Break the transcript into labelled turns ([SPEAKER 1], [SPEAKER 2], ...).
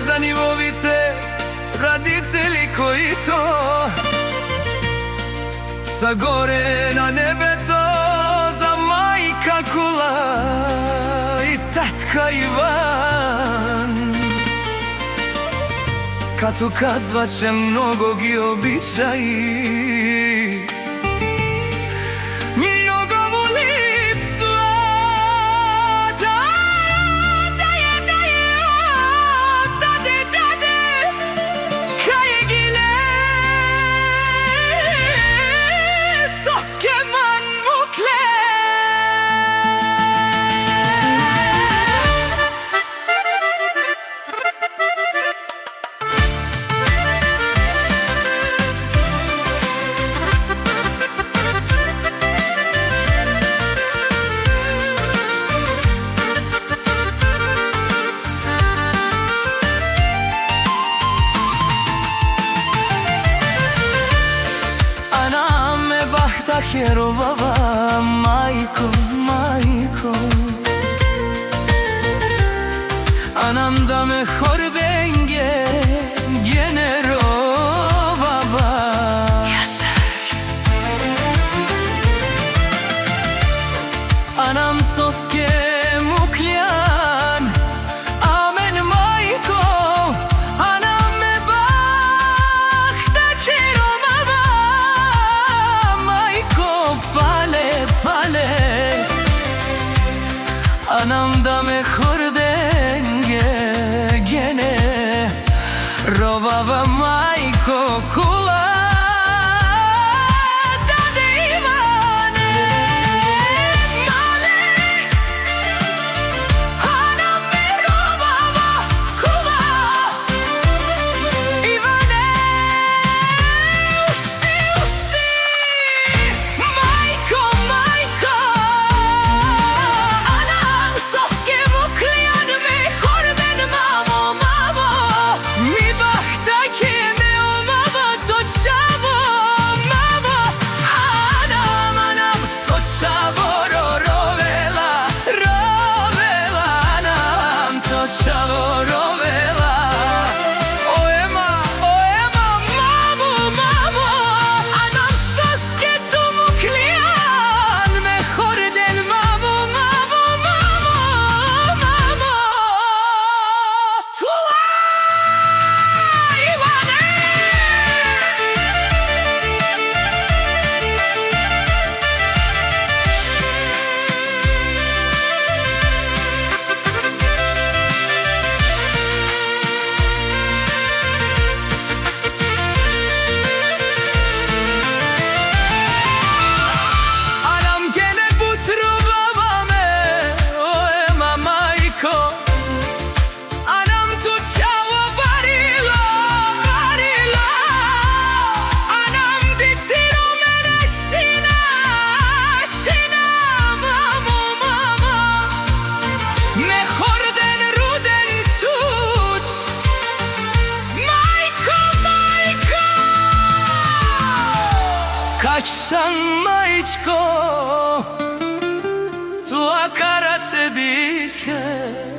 [SPEAKER 1] за нивовите родители кои то са горе на небето, за мајка Кула и татка Иван. Като казва, че много ги обича и много му липсва. Кај ги ле соскеман му кле. Херовава, мајко, мајко, анам да ме хорбенге генеровава. Анам соске мукљан, амен мајко, анам ме бахта чиромава. Anam da me khordenge gene robava majko Kula. Kaçsan maјčko, tua cara te bike.